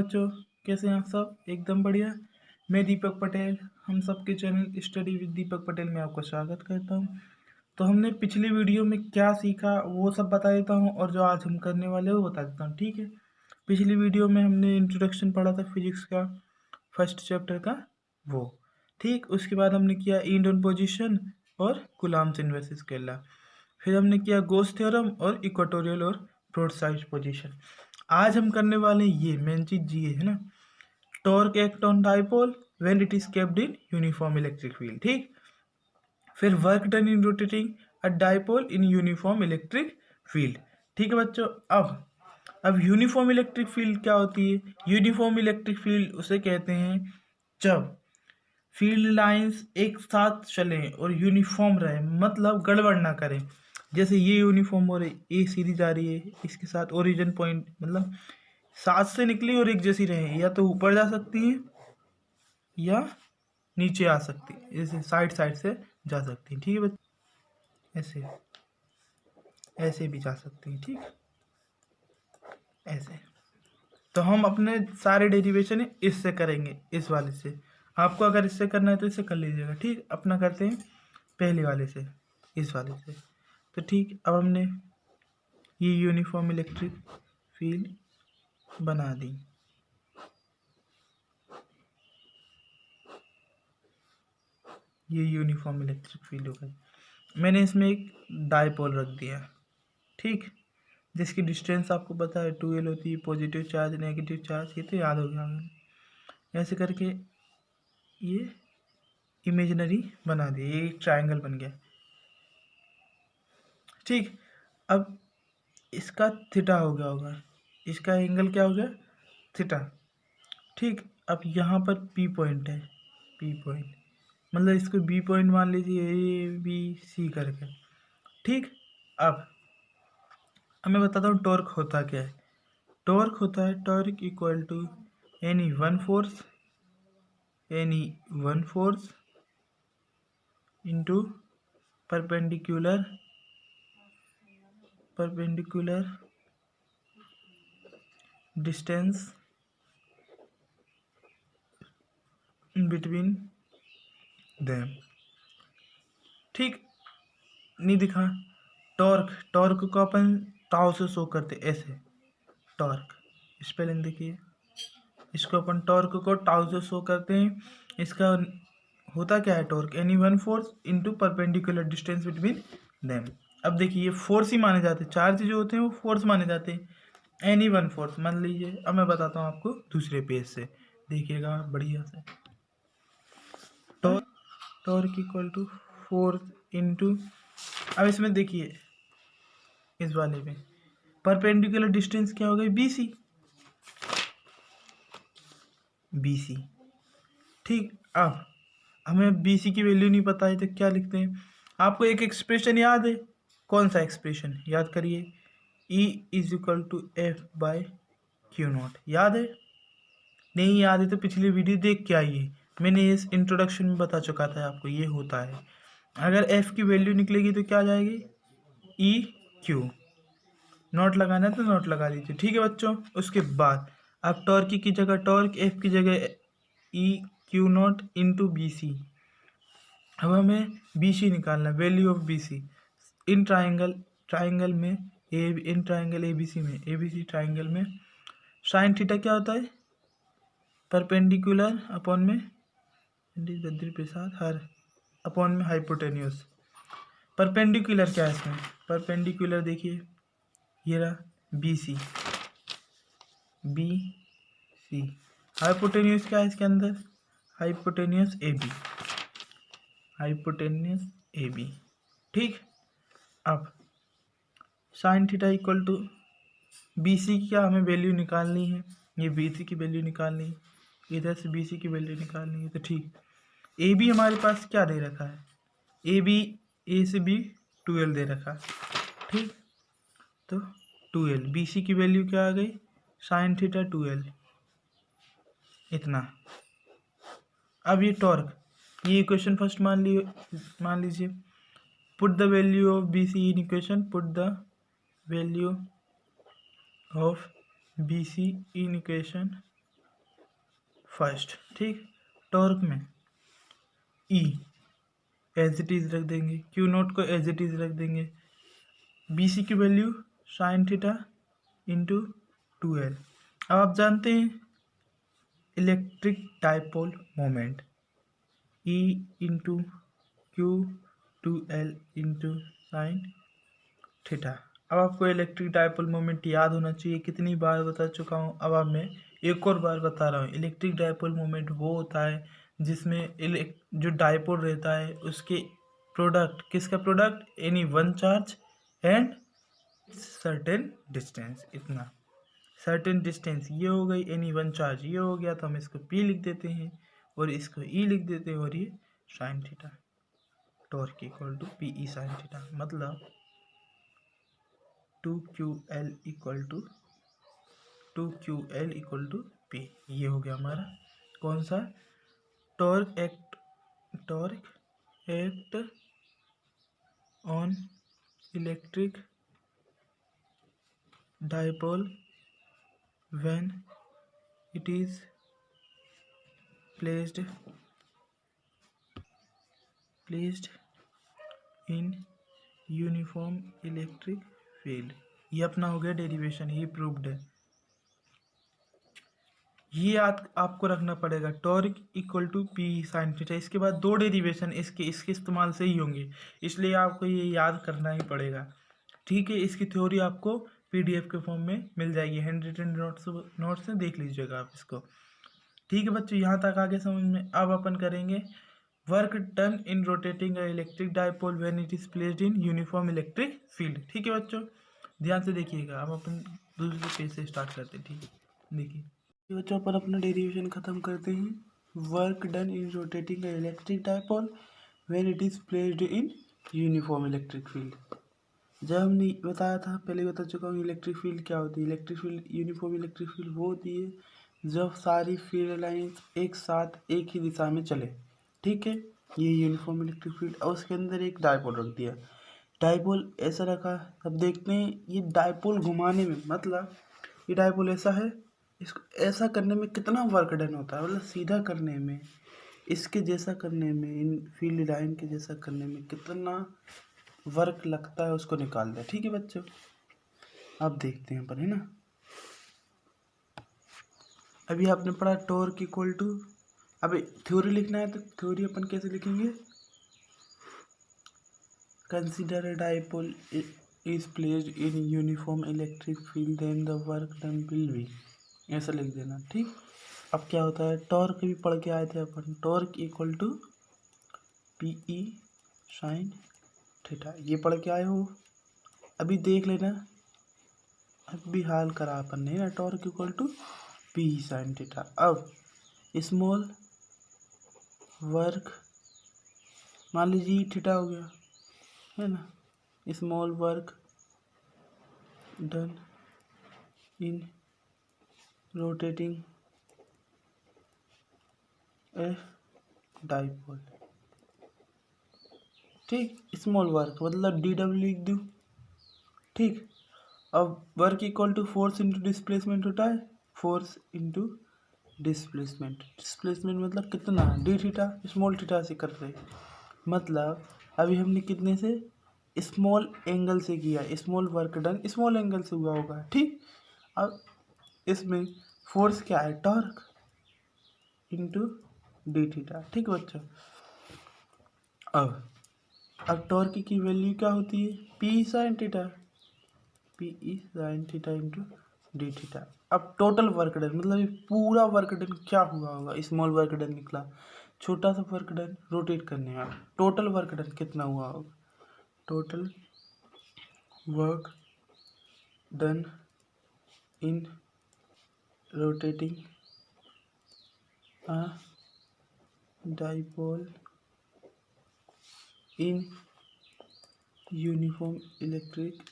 बच्चों, कैसे हैं आप सब? एकदम बढ़िया। मैं दीपक पटेल, हम सबके channel study with Deepak Patel में आपका स्वागत करता हूं। तो हमने पिछली वीडियो में क्या सीखा वो सब बता देता हूं, और जो आज हम करने वाले हैं वो बता देता हूं, ठीक है। पिछली वीडियो में हमने इंट्रोडक्शन पढ़ा था फिजिक्स का, फर्स्ट चैप्टर का वो, ठीक। उसके बाद हमने किया इंड पोजिशन और कूलम्ब्स इनवर्स स्केलर। फिर हमने किया गोस थ्योरम और इक्वेटोरियल और ब्रॉडसाइड पोजीशन। आज हम करने वाले हैं ये मेन चीज ये है ना, torque act on dipole when it is kept in uniform electric field, ठीक। फिर work done in rotating a dipole in uniform electric field, ठीक है बच्चों। अब यूनिफॉर्म इलेक्ट्रिक फील्ड क्या होती है? यूनिफॉर्म इलेक्ट्रिक फील्ड उसे कहते हैं जब फील्ड लाइंस एक साथ चलें और यूनिफॉर्म रहे, मतलब गड़बड़ ना करें। जैसे ये यूनिफॉर्म हो रही, ए सीधी जा रही है, इसके साथ ओरिजिन पॉइंट मतलब साथ से निकली और एक जैसी रहे, या तो ऊपर जा सकती है या नीचे आ सकती है, जैसे साइड साइड से जा सकती है, ठीक है बच्चे। ऐसे ऐसे भी जा सकती है, ठीक, ऐसे। तो हम अपने सारे डेरिवेशन इससे करेंगे, इस वाले से। आपको अगर इससे करना है तो इससे कर लीजिएगा, ठीक। अपना करते हैं पहले वाले से, इस वाले से। तो ठीक, अब हमने ये यूनिफॉर्म इलेक्ट्रिक फील्ड बना दी। ये यूनिफॉर्म इलेक्ट्रिक फील्ड हो गई। मैंने इसमें एक डाइपोल रख दिया, ठीक, जिसकी डिस्टेंस आपको पता है 2L होती है, पॉजिटिव चार्ज नेगेटिव चार्ज, ये तो याद हो गया। ऐसे करके ये इमेजिनरी बना दिया, ये एक ट्रायंगल बन गया, ठीक। अब इसका थीटा हो गया होगा, इसका एंगल क्या हो गया? थीटा, ठीक। अब यहाँ पर पी पॉइंट है, पी पॉइंट मतलब इसको बी पॉइंट मान लीजिए, ए बी सी करके, ठीक। अब मैं बताता हूँ टॉर्क होता क्या है। टॉर्क होता है torque equal to any one force into perpendicular distance between them, ठीक। नहीं दिखा? टॉर्क को अपन टाउ से शो करते, ऐसे टॉर्क, स्पेलिंग देखिए, इसको अपन टॉर्क को टाउ से शो करते हैं। इसका होता क्या है? Torque any one force into perpendicular distance between them. अब देखिए ये फोर्स ही माने जाते हैं, चार्ज जो होते हैं वो फोर्स माने जाते हैं। एनी वन फोर्स मान लीजिए। अब मैं बताता हूँ आपको दूसरे पेज से, देखिएगा बढ़िया से। Torque equal to force into, अब इसमें देखिए इस वाले में परपेंडिकुलर डिस्टेंस क्या हो गई? BC, ठीक। अब हमें BC की वैल्यू नहीं पता है तो क्या लिखते हैं? आपको एक एक्सप्रेशन याद है? कौन सा एक्सप्रेशन याद करिए? E is equal to F/Q0, याद है? नहीं याद है तो पिछली वीडियो देख के आइए, मैंने इस इंट्रोडक्शन में बता चुका था आपको ये होता है। अगर F की वैल्यू निकलेगी तो क्या आ जाएगी? EQ। नोट लगाना है तो नोट लगा दीजिए, ठीक है बच्चों। उसके बाद अब टॉर्क की जगह टॉर्क, F की जगह EQ0 इंटू BC। अब हमें BC निकालना, value of BC in triangle में इन ट्राइंगल ABC ट्राइंगल में साइन थीटा क्या होता है? परपेंडिकुलर अपॉन में बद्री प्रसाद हर अपॉन में हाइपोटेन्यूस। परपेंडिकुलर क्या है इसमें? परपेंडिकुलर देखिए ये रहा BC। हाइपोटेन्यूस क्या है इसके अंदर? हाइपोटेन्यूस AB, ठीक। अब sine theta equal to BC की क्या हमें वैल्यू निकालनी है? ये BC की वैल्यू निकालनी है, इधर से BC की वैल्यू निकालनी है, तो ठीक। AB हमारे पास क्या दे रखा है? AB A से B 2L दे रखा है, ठीक। तो 2L, BC की वैल्यू क्या आ गई? साइन थीटा 2L, इतना। अब ये टॉर्क, ये इक्वेशन फर्स्ट मान लीजिए। Put the value of BC in equation, put the value of BC in equation first, ठीक। टॉर्क में ई एज इट इज रख देंगे, क्यू नोट को एज इट इज रख देंगे, बी सी की value sine theta into 2L। अब आप जानते हैं electric dipole moment E into Q 2L into sine theta. अब आपको इलेक्ट्रिक डाइपोल मोमेंट याद होना चाहिए, कितनी बार बता चुका हूँ, अब आप मैं एक और बार बता रहा हूँ। इलेक्ट्रिक डाइपोल मोमेंट वो होता है जिसमें जो डाइपोल रहता है उसके प्रोडक्ट, किसका product, any one charge and certain distance, इतना सर्टेन डिस्टेंस ये हो गई, एनी वन चार्ज ये हो गया, तो हम इसको P लिख देते हैं और इसको E लिख देते हैं, और ये sine theta, torque equal to PE sine theta, मतलब 2QL इक्वल टू P। ये हो गया हमारा कौन सा, torque act on electric dipole when it is placed in uniform electric field. ये अपना हो गया डेरिवेशन, ये प्रूव्ड है। ये आपको रखना पड़ेगा, torque equal to P sine theta. इसके बाद दो डेरिवेशन इसके इस्तेमाल से ही होंगे, इसलिए आपको ये याद करना ही पड़ेगा, ठीक है। इसकी थ्योरी आपको PDF के फॉर्म में मिल जाएगी, हैंड रिटन नोट्स में देख लीजिएगा आप इसको, ठीक है बच्चों। यहाँ तक आगे समझ में। अब अपन करेंगे work done in rotating electric dipole when it is placed in uniform electric field, ठीक है बच्चों, ध्यान से देखिएगा। अब अपन दूसरे पेज से स्टार्ट करते हैं, ठीक है। देखिए बच्चों, अपन अपना डेरिवेशन खत्म करते हैं। Work done in rotating electric dipole when it is placed in uniform electric field. जब हमने बताया था, पहले बता चुका हूँ, इलेक्ट्रिक फील्ड क्या होती है। Electric field, uniform electric field वो होती है जब सारी फील्ड लाइंस एक साथ एक ही दिशा में चले, ठीक है, ये यूनिफॉर्म इलेक्ट्रिक फील्ड। और उसके अंदर एक डाइपोल रख दिया, डाइपोल ऐसा रखा। अब देखते हैं ये डाइपोल घुमाने में, मतलब ये डाइपोल ऐसा है, इसको ऐसा करने में कितना वर्क डन होता है, मतलब सीधा करने में, इसके जैसा करने में, इन फील्ड लाइन के जैसा करने में कितना वर्क लगता है, उसको निकाल दे, ठीक है बच्चों। अब देखते हैं अपन, है ना। अभी आपने पढ़ा टॉर्क इक्वल टू, अब थ्योरी लिखना है तो थ्योरी अपन कैसे लिखेंगे, consider a dipole is placed in uniform electric field then the work done will be, ऐसा लिख देना, ठीक। अब क्या होता है, टॉर्क भी पढ़ के आए थे अपन, torque equal to PE sine theta, ये पढ़ के आए हो। अभी देख लेना, अभी हाल करा अपन ने ना, torque equal to PE sine theta. अब स्मॉल वर्क, मान लीजिए थीटा हो गया, है ना, small work done in rotating a dipole, ठीक, स्मॉल वर्क मतलब DW लिख दूँ, ठीक। अब work equal to force into displacement होता है, फोर्स इंटू डिस्प्लेसमेंट मतलब कितना, D थीटा, स्मॉल थीटा से कर रहे, मतलब अभी हमने कितने से, स्मॉल एंगल से किया, small work done small angle से हुआ होगा, ठीक। अब इसमें फोर्स क्या है, टॉर्क इंटू D थीटा, ठीक बच्चों। अब टॉर्क की वैल्यू क्या होती है, PE sine theta, PE sine theta into D theta. अब टोटल वर्क डन, मतलब ये पूरा वर्क डन क्या हुआ होगा, स्मॉल वर्क डन निकला, छोटा सा वर्क डन रोटेट करने वाला, टोटल वर्क डन कितना हुआ होगा, total work done in rotating a dipole in uniform electric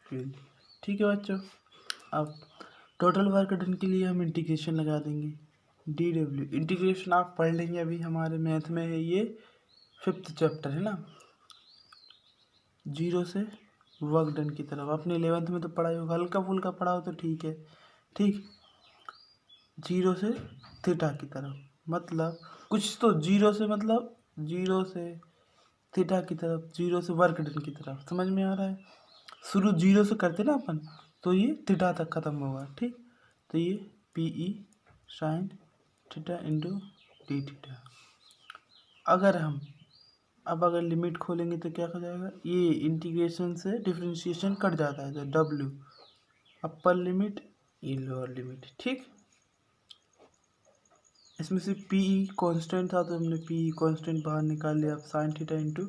field, ठीक है बच्चों। अब टोटल वर्क डन के लिए हम इंटीग्रेशन लगा देंगे, DW इंटीग्रेशन आप पढ़ लेंगे, अभी हमारे मैथ में है ये 5th चैप्टर, है ना, 0 से वर्क डन की तरफ। अपने 11th में तो पढ़ाई होगा, हल्का फुल्का पढ़ा हो तो ठीक है, ठीक, जीरो से थीटा की तरफ, मतलब कुछ तो जीरो से, मतलब जीरो से थीटा की तरफ, जीरो से वर्क डन की तरफ। समझ में आ रहा है? शुरू जीरो से करते ना अपन, तो ये थीटा तक खत्म होगा। ठीक, तो ये P E sine theta into D theta. अगर हम अगर लिमिट खोलेंगे तो क्या हो जाएगा, ये इंटीग्रेशन से डिफरेंशिएशन कट जाता है, तो डब्ल्यू अपर लिमिट, ये लोअर लिमिट। ठीक, इसमें से पी ई कॉन्स्टेंट था तो हमने पी ई कॉन्स्टेंट बाहर निकाल लिया, अब sine theta into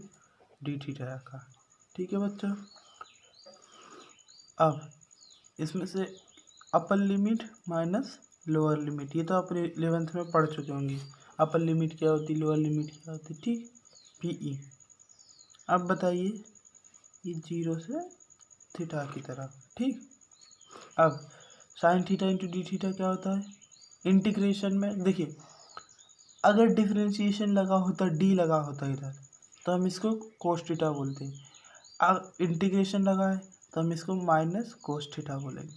D theta रखा। ठीक है बच्चों, अब इसमें से upper limit minus lower limit, ये तो आप 11th में पढ़ चुके होंगे, अपर लिमिट क्या होती, लोअर लिमिट क्या होती। ठीक, पी ई। अब बताइए, ये जीरो से थीटा की तरफ। ठीक, अब sine theta into D theta क्या होता है, इंटीग्रेशन में देखिए, अगर डिफरेंशिएशन लगा होता, डी लगा होता इधर, तो हम इसको कोस थीटा बोलते हैं। अब इंटीग्रेशन लगा है तो हम इसको माइनस कोस थीटा बोलेंगे,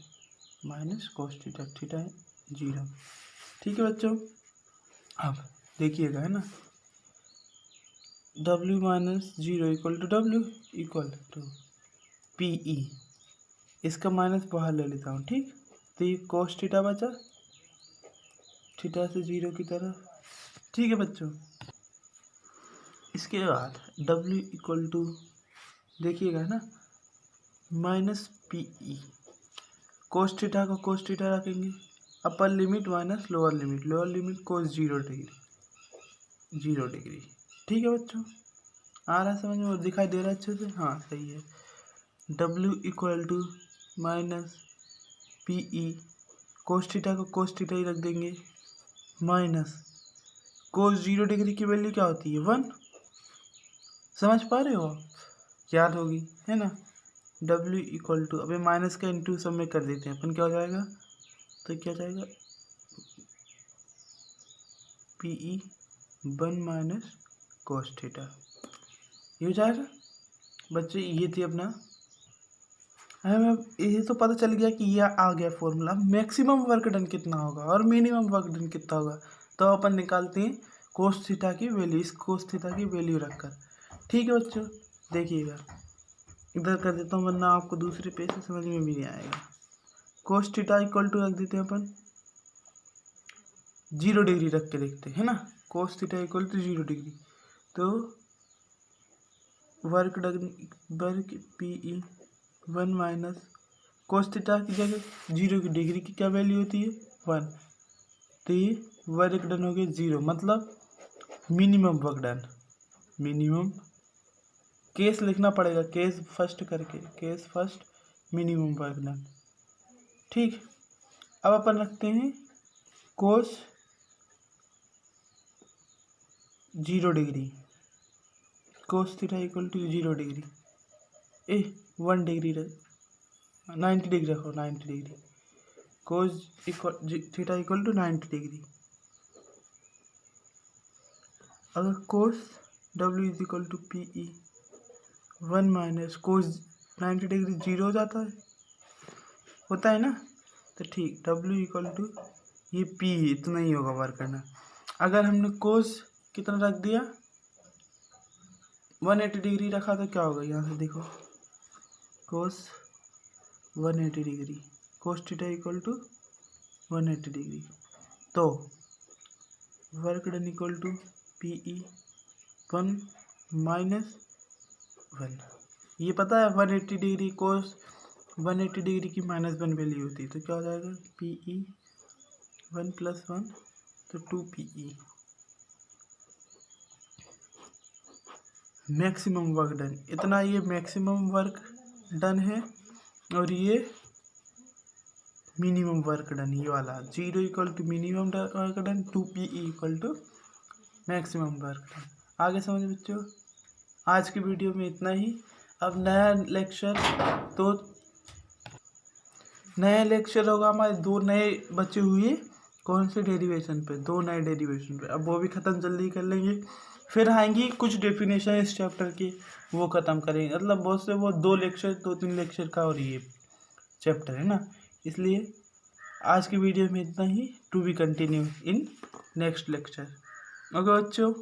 माइनस कोस थीटा, थीटा है जीरो। ठीक है बच्चों, अब देखिएगा, है ना, W minus zero equal to W equal to P E, इसका माइनस बाहर ले लेता हूँ। ठीक, तो ये कोस थीटा बचा, थीटा से जीरो की तरफ। ठीक है बच्चों, इसके बाद डब्ल्यू इक्वल टू देखिएगा ना, minus P E, cos theta को कोस थीटा रखेंगे, upper limit minus lower limit, lower limit कोस जीरो डिग्री, जीरो डिग्री। ठीक है बच्चों, आ रहा है समझ में और दिखाई दे रहा है अच्छे से? हाँ सही है। W equal to minus P E, cos theta को कोस थीटा ही रख देंगे, माइनस कोस जीरो डिग्री की वैल्यू क्या होती है, 1। समझ पा रहे हो, याद होगी, है ना। डब्ल्यू इक्वल टू, अभी माइनस का इंटू सब में कर देते हैं अपन, क्या हो जाएगा, तो क्या हो जाएगा, P E 1 minus cos theta, ये हो जाएगा बच्चे। ये थी अपना, हमें ये तो पता चल गया कि ये आ गया फॉर्मूला। मैक्सिमम वर्क डन कितना होगा और मिनिमम वर्क डन कितना होगा, तो अपन निकालते हैं कोस थीटा की वैल्यू, इस कोस थीटा की वैल्यू रखकर। ठीक है बच्चों, देखिएगा, इधर कर देता हूँ वरना आपको दूसरे पेज से समझ में भी नहीं आएगा। कोस थीटा इक्वल टू रख देते हैं अपन, जीरो डिग्री रख के देखते हैं ना, cos theta equal to zero degree, तो work done, work P E 1 minus cos theta की जगह जीरो की डिग्री की क्या वैल्यू होती है, 1, तो ये वर्क डन हो गया जीरो, मतलब minimum work done. Minimum case लिखना पड़ेगा, केस फर्स्ट करके, case first minimum work done. ठीक, अब अपन रखते हैं cos zero degree, cos theta equal to zero degree, 1 degree रख, 90 डिग्री रखो, 90 degree, cos equal theta equal to 90 degree. अगर cos W is equal to P E 1 minus cos 90 degree zero हो जाता है, होता है ना, तो ठीक, डब्ल्यू इक्वल टू ये पी इतना ही होगा वर्क करना। अगर हमने कोस कितना रख दिया, 180 डिग्री रखा तो क्या होगा, यहाँ से देखो, cos 180 degree, cos theta equal to 180 degree, तो work done equal to P E 1 minus 1, ये पता है 180 डिग्री कोस 180 डिग्री की -1 वैल्यू होती है, तो क्या हो जाएगा, पी ई 1 प्लस 1, तो 2 पी ई। मैक्सिमम वर्क डन इतना, ये मैक्सिमम वर्क डन है, और ये मिनिमम वर्क डन, ये वाला zero equal to minimum work done, 2 P E equal to maximum work done. आगे समझ बच्चों, आज की वीडियो में इतना ही। अब नया लेक्चर होगा हमारे, 2 नए बचे हुए, कौन से डेरिवेशन पे, 2 नए डेरिवेशन पे, अब वो भी ख़त्म जल्दी कर लेंगे। फिर आएंगी कुछ डेफिनेशन इस चैप्टर की, वो ख़त्म करेंगे, मतलब वो 2 लेक्चर 2-3 लेक्चर का और ये चैप्टर है ना, इसलिए आज की वीडियो में इतना ही। To be continue in next lecture. Okay बच्चों।